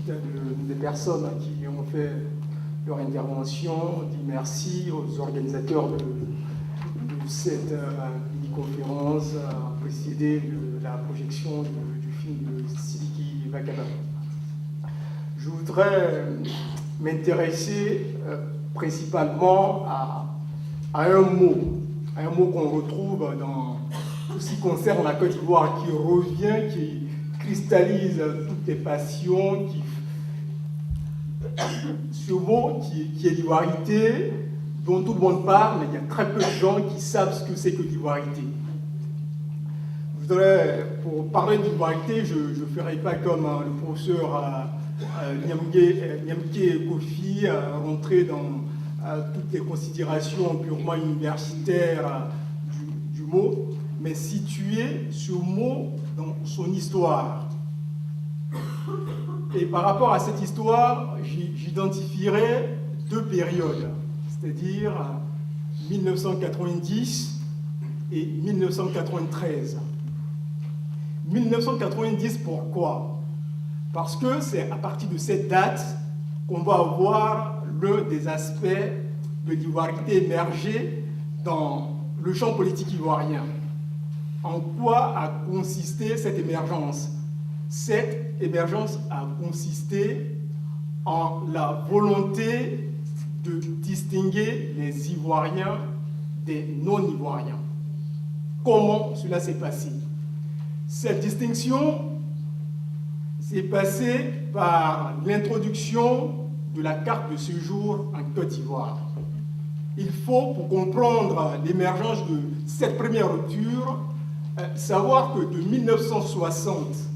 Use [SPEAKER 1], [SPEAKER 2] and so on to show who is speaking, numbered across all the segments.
[SPEAKER 1] suite des personnes qui ont fait leur intervention. On dit merci aux organisateurs de cette mini-conférence précédée de la projection du film de Sidiki Wakaba. Je voudrais m'intéresser principalement à un mot qu'on retrouve dans tout ce qui concerne la Côte d'Ivoire, qui revient, qui cristallise toutes les passions, ce mot qui est l'ivoirité, dont tout le monde parle, mais il y a très peu de gens qui savent ce que c'est que l'ivoirité. Pour parler de l'ivoirité, je ne ferai pas comme le professeur Nyamke Kofi, rentrer dans toutes les considérations purement universitaires du mot, mais situer ce mot dans son histoire. Et par rapport à cette histoire, j'identifierai deux périodes, c'est-à-dire 1990 et 1993. 1990, pourquoi? Parce que c'est à partir de cette date qu'on va avoir l'un des aspects de l'ivoirité émerger dans le champ politique ivoirien. En quoi a consisté cette émergence? Cette émergence a consisté en la volonté de distinguer les Ivoiriens des non-Ivoiriens. Comment cela s'est passé? Cette distinction s'est passée par l'introduction de la carte de séjour en Côte d'Ivoire. Il faut, pour comprendre l'émergence de cette première rupture, savoir que de 1960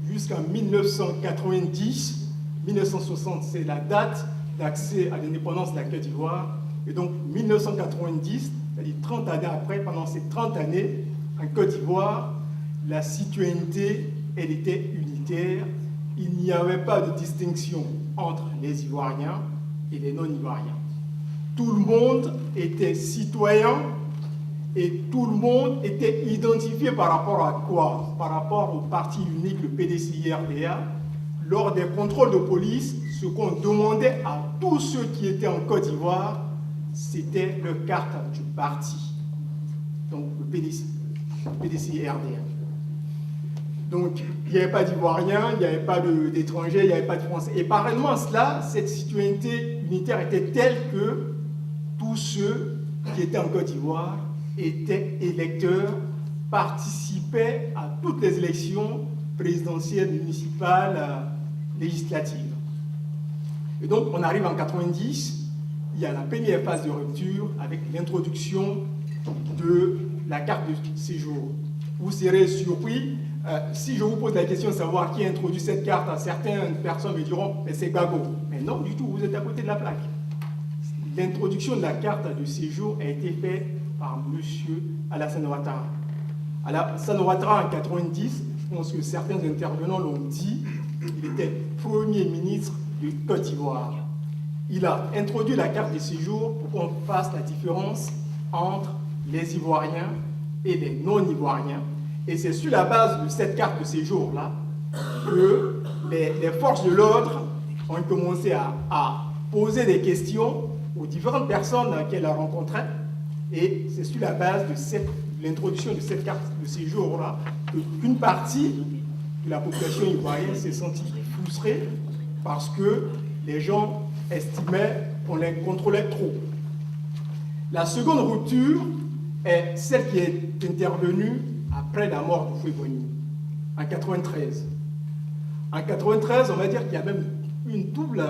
[SPEAKER 1] jusqu'en 1990, 1960 c'est la date d'accès à l'indépendance de la Côte d'Ivoire, et donc 1990, c'est-à-dire 30 années après, pendant ces 30 années, en Côte d'Ivoire, la citoyenneté, elle était unitaire. Il n'y avait pas de distinction entre les Ivoiriens et les non-Ivoiriens. Tout le monde était citoyen et tout le monde était identifié par rapport à quoi? Par rapport au parti unique, le PDCI-RDA. Lors des contrôles de police, ce qu'on demandait à tous ceux qui étaient en Côte d'Ivoire, c'était le carte du parti. Donc le PDCI-RDA. Donc, il n'y avait pas d'Ivoiriens, il n'y avait pas d'étrangers, il n'y avait pas de Français. Et parallèlement à cela, cette citoyenneté unitaire était telle que tous ceux qui étaient en Côte d'Ivoire étaient électeurs, participaient à toutes les élections présidentielles, municipales, législatives. Et donc, on arrive en 90, il y a la première phase de rupture avec l'introduction de la carte de séjour. Vous serez surpris. Si je vous pose la question de savoir qui a introduit cette carte, certaines personnes me diront « mais c'est Gbagbo ». Mais non, du tout, vous êtes à côté de la plaque. L'introduction de la carte de séjour a été faite par M. Alassane Ouattara. Alassane Ouattara, en 90, je pense que certains intervenants l'ont dit, il était Premier ministre de Côte d'Ivoire. Il a introduit la carte de séjour pour qu'on fasse la différence entre les Ivoiriens et les non-Ivoiriens. Et c'est sur la base de cette carte de séjour-là que les forces de l'ordre ont commencé à poser des questions aux différentes personnes qu'elle a rencontrées. Et c'est sur la base de l'introduction de cette carte de séjour-là qu'une partie de la population ivoirienne s'est sentie frustrée parce que les gens estimaient qu'on les contrôlait trop. La seconde rupture est celle qui est intervenue après la mort de Houphouët-Boigny, en 93. En 93, on va dire qu'il y a même une double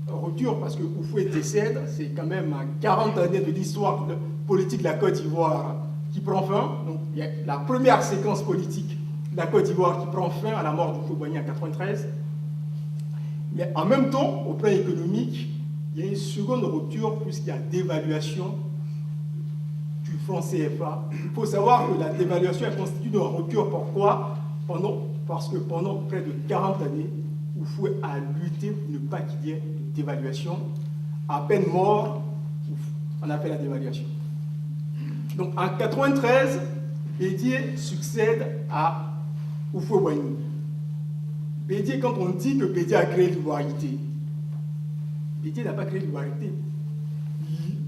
[SPEAKER 1] rupture, parce que Houphouët décède, c'est quand même 40 années de l'histoire politique de la Côte d'Ivoire qui prend fin. Donc il y a la première séquence politique de la Côte d'Ivoire qui prend fin à la mort de Houphouët-Boigny en 93. Mais en même temps, au plan économique, il y a une seconde rupture puisqu'il y a dévaluation du franc CFA. Il faut savoir que la dévaluation constitue une rupture. Pourquoi? Parce que pendant près de 40 années, Houphouët a lutté pour ne pas qu'il y ait de dévaluation. À peine mort, on a fait la dévaluation. Donc en 93, Bédié succède à Houphouët-Boigny. Bédier, quand on dit que Bédier a créé l'ivoirité, Bédier n'a pas créé l'ivoirité.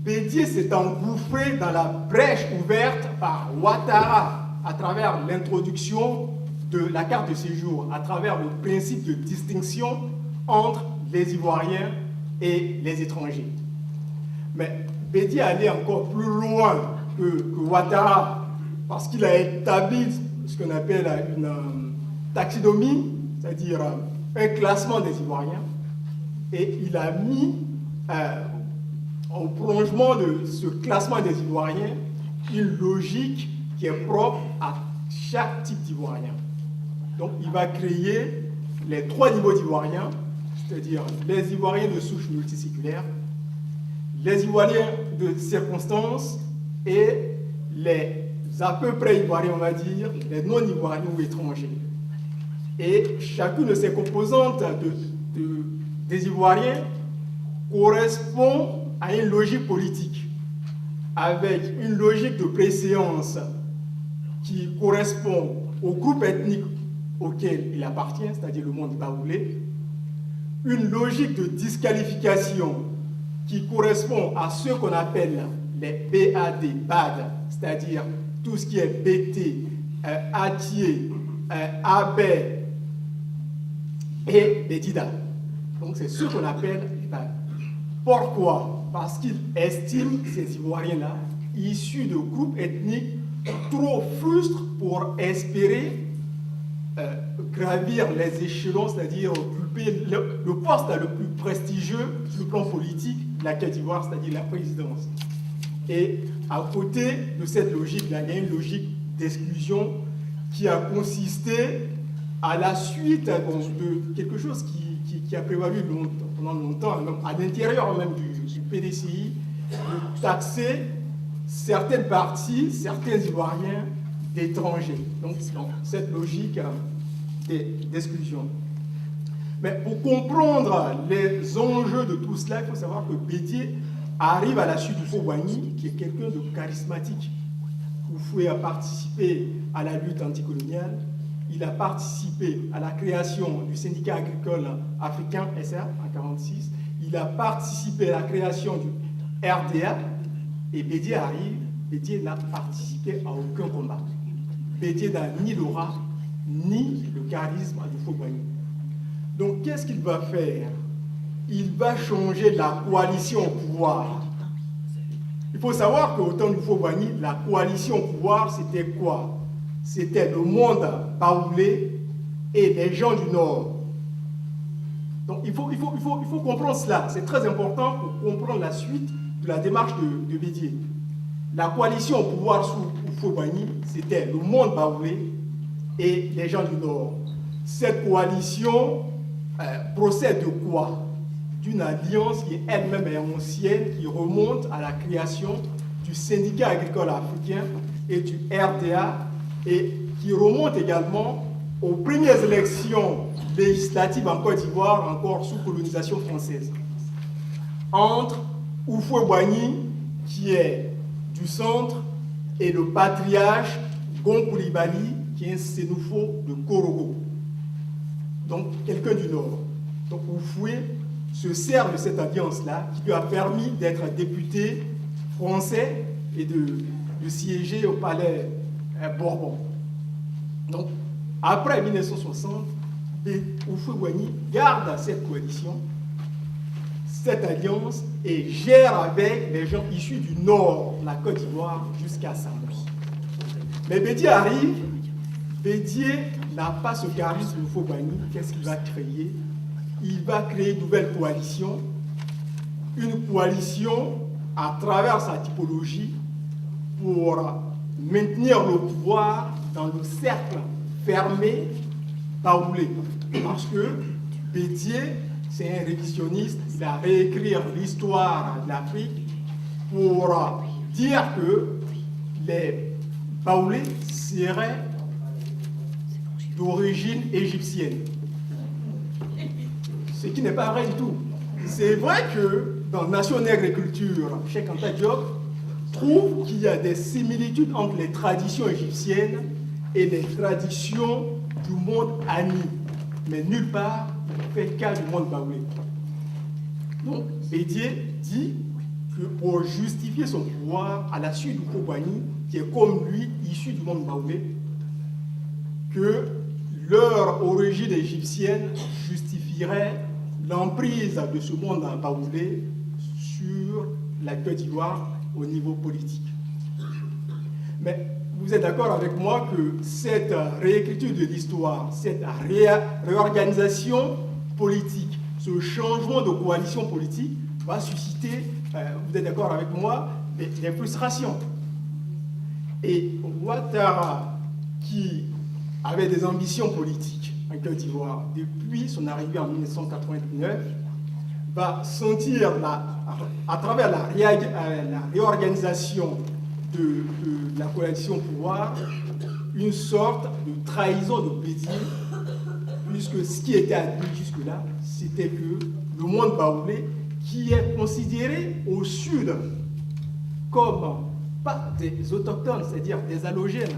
[SPEAKER 1] Bédier s'est engouffré dans la brèche ouverte par Ouattara à travers l'introduction de la carte de séjour, à travers le principe de distinction entre les Ivoiriens et les étrangers. Mais Bédier allait encore plus loin que Ouattara, parce qu'il a établi ce qu'on appelle une taxinomie, c'est-à-dire un classement des Ivoiriens, et il a mis au prolongement de ce classement des Ivoiriens une logique qui est propre à chaque type d'Ivoirien. Donc il va créer les 3 niveaux d'Ivoiriens, c'est-à-dire les Ivoiriens de souche multiséculaire, les Ivoiriens de circonstance et les à peu près Ivoiriens, on va dire, les non-Ivoiriens ou étrangers. Et chacune de ces composantes des Ivoiriens correspond à une logique politique, avec une logique de préséance qui correspond au groupe ethnique auquel il appartient, c'est-à-dire le monde baoulé, une logique de disqualification qui correspond à ce qu'on appelle les BAD, c'est-à-dire tout ce qui est BT, Atier, Abé et Bédida. Donc c'est ce qu'on appelle les BAD. Pourquoi? Parce qu'ils estiment ces Ivoiriens-là, issus de groupes ethniques trop frustres pour espérer gravir les échelons, c'est-à-dire occuper le poste le plus prestigieux sur le plan politique de la Côte d'Ivoire, c'est-à-dire la présidence. Et à côté de cette logique-là, il y a une logique d'exclusion qui a consisté à la suite de quelque chose qui a prévalu pendant longtemps, même à l'intérieur même du PDCI, de taxer certaines parties, certains Ivoiriens d'étrangers. Donc, cette logique d'exclusion. Mais pour comprendre les enjeux de tout cela, il faut savoir que Bédier arrive à la suite d'Houphouët-Boigny, qui est quelqu'un de charismatique. Houphouët a participé à la lutte anticoloniale, il a participé à la création du syndicat agricole africain, SA, en 1946, il a participé à la création du RDA, et Bédier arrive, Bédier n'a participé à aucun combat. Bédier n'a ni l'aura, ni le charisme d'Houphouët-Boigny. Donc qu'est-ce qu'il va faire? Il va changer la coalition au pouvoir. Il faut savoir qu'au temps d'Houphouët-Boigny, la coalition au pouvoir, c'était quoi? C'était le monde baoulé et les gens du Nord. Donc il faut comprendre cela. C'est très important pour comprendre la suite de la démarche de Bédier. La coalition au pouvoir sous Houphouët-Boigny, c'était le monde baoulé et les gens du Nord. Cette coalition procède de quoi? D'une alliance qui elle-même est ancienne, qui remonte à la création du syndicat agricole africain et du RDA, et qui remonte également aux premières élections législatives en Côte d'Ivoire, encore sous colonisation française, entre Houphouët-Boigny, qui est du centre, et le patriarche Gon Coulibaly, qui est un Sénoufo de Korogo, donc quelqu'un du Nord. Donc Houphouët se sert de cette alliance-là, qui lui a permis d'être député français et de siéger au palais Bourbon. Donc, après 1960, Houphouët-Boigny garde cette coalition, cette alliance, et gère avec les gens issus du Nord, la Côte d'Ivoire, jusqu'à Saint-Louis. Mais Bédier arrive, Bédier n'a pas ce charisme de Houphouët-Boigny. Qu'est-ce qu'il va créer? Il va créer une nouvelle coalition, une coalition à travers sa typologie pour maintenir le pouvoir dans le cercle fermé baoulé. Parce que Bédier, c'est un révisionniste, il va réécrire l'histoire de l'Afrique pour dire que les baoulés seraient d'origine égyptienne. Ce qui n'est pas vrai du tout. C'est vrai que dans Nation Nègre et Culture, Cheikh Anta Diop trouve qu'il y a des similitudes entre les traditions égyptiennes et les traditions du monde Ani. mais nulle part il ne fait cas du monde baoulé. Donc, Bédié dit que pour justifier son pouvoir à la suite du Kobani, qui est comme lui, issu du monde baoulé, que leur origine égyptienne justifierait l'emprise de ce monde baoulé sur la Côte d'Ivoire au niveau politique. Mais vous êtes d'accord avec moi que cette réécriture de l'histoire, cette réorganisation politique, ce changement de coalition politique va susciter, vous êtes d'accord avec moi, des frustrations. Et Ouattara, qui avait des ambitions politiques en Côte d'Ivoire depuis son arrivée en 1999, va sentir, à travers la réorganisation de la coalition au pouvoir, une sorte de trahison de Bédié, puisque ce qui était admis jusque-là, c'était que le monde baoulé, qui est considéré au sud comme pas des autochtones, c'est-à-dire des allogènes.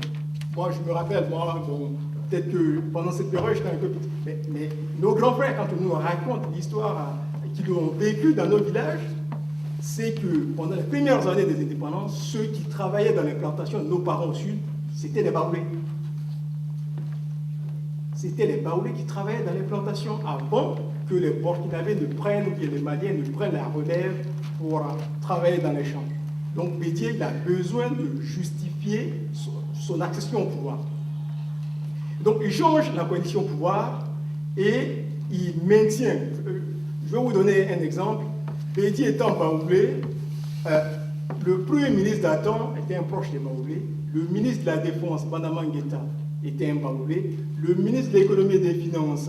[SPEAKER 1] Moi, je me rappelle, bon, peut-être que pendant cette période, j'étais un peu petit, mais nos grands frères, quand on nous raconte l'histoire qu'ils ont vécu dans nos villages, c'est que pendant les premières années des indépendances, ceux qui travaillaient dans les plantations de nos parents au sud, c'était les baoulés. C'était les baoulés qui travaillaient dans les plantations avant que les Burkinabés ne prennent, ou bien les Maliens ne prennent la relève pour travailler dans les champs. Donc Bédié, il a besoin de justifier son accession au pouvoir. Donc il change la coalition au pouvoir et il maintient. Je vais vous donner un exemple. Bédié étant baoulé, le premier ministre d'Attend était un proche des baoulés. Le ministre de la Défense, Bandama Ngueta, était un baoulé. Le ministre de l'Économie et des Finances,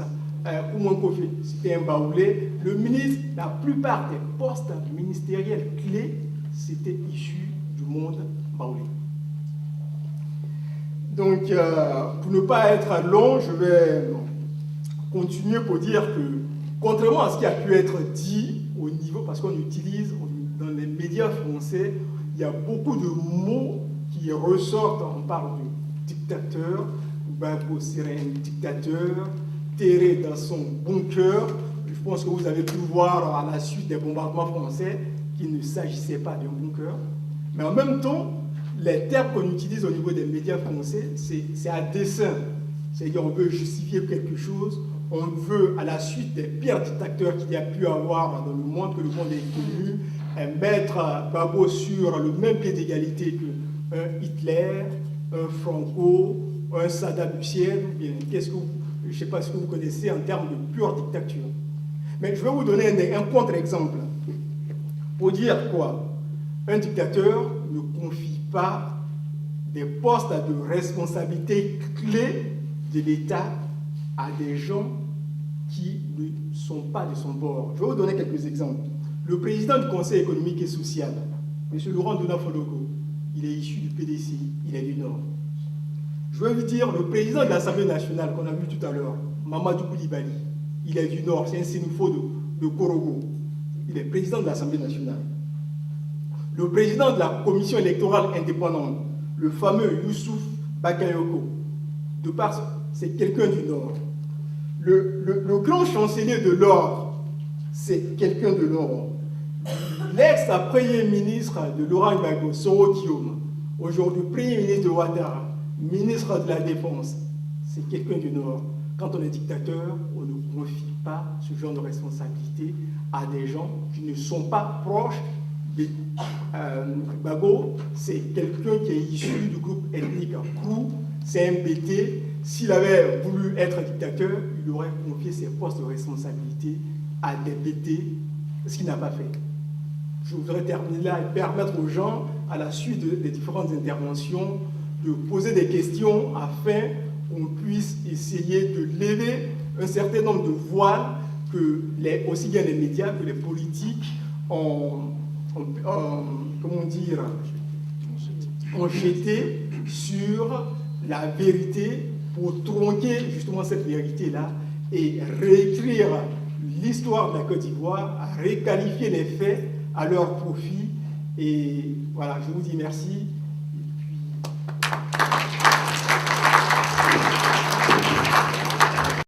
[SPEAKER 1] Oumouan Kofi, c'était un baoulé. Le ministre, la plupart des postes ministériels clés, c'était issu du monde baoulé. Donc, pour ne pas être long, je vais continuer pour dire que, contrairement à ce qui a pu être dit au niveau, parce qu'on utilise dans les médias français, il y a beaucoup de mots qui ressortent. On parle de dictateur, Gbagbo serait un dictateur, Terré dans son bunker. Je pense que vous avez pu voir à la suite des bombardements français qu'il ne s'agissait pas d'un bunker. Mais en même temps, les termes qu'on utilise au niveau des médias français, c'est à dessein. C'est-à-dire on veut justifier quelque chose, on veut, à la suite des pires dictateurs qu'il y a pu avoir dans le monde, que le monde ait connu, mettre Gbagbo sur le même pied d'égalité qu'un Hitler, un Franco, un Saddam Hussein, ou bien je ne sais pas ce que vous connaissez en termes de pure dictature. Mais je vais vous donner un contre-exemple pour dire quoi? Un dictateur ne confie pas des postes de responsabilité clés de l'État à des gens qui ne sont pas de son bord. Je vais vous donner quelques exemples. Le président du Conseil économique et social, M. Laurent Dona-Fologo, il est issu du PDC, il est du Nord. Je vais vous dire, le président de l'Assemblée nationale qu'on a vu tout à l'heure, Mamadou Koulibaly, il est du Nord, c'est un Sénoufo de Korogo. Il est président de l'Assemblée nationale. Le président de la commission électorale indépendante, le fameux Youssouf Bakayoko, de part, c'est quelqu'un du Nord. Le grand chancelier de l'Ordre, c'est quelqu'un de l'Ordre. L'ex-premier ministre de Laurent Gbagbo, Soro Guillaume, aujourd'hui premier ministre de Ouattara, ministre de la Défense, c'est quelqu'un du Nord. Quand on est dictateur, on ne confie pas ce genre de responsabilité à des gens qui ne sont pas proches de Gbagbo. C'est quelqu'un qui est issu du groupe ethnique Krou, c'est un BT. S'il avait voulu être dictateur, il aurait confié ses postes de responsabilité à des BT, ce qu'il n'a pas fait. Je voudrais terminer là et permettre aux gens, à la suite des différentes interventions, de poser des questions afin qu'on puisse essayer de lever un certain nombre de voiles que aussi bien les médias que les politiques ont jeté sur la vérité pour tronquer justement cette vérité-là et réécrire l'histoire de la Côte d'Ivoire, réqualifier les faits à leur profit. Et voilà, je vous dis merci.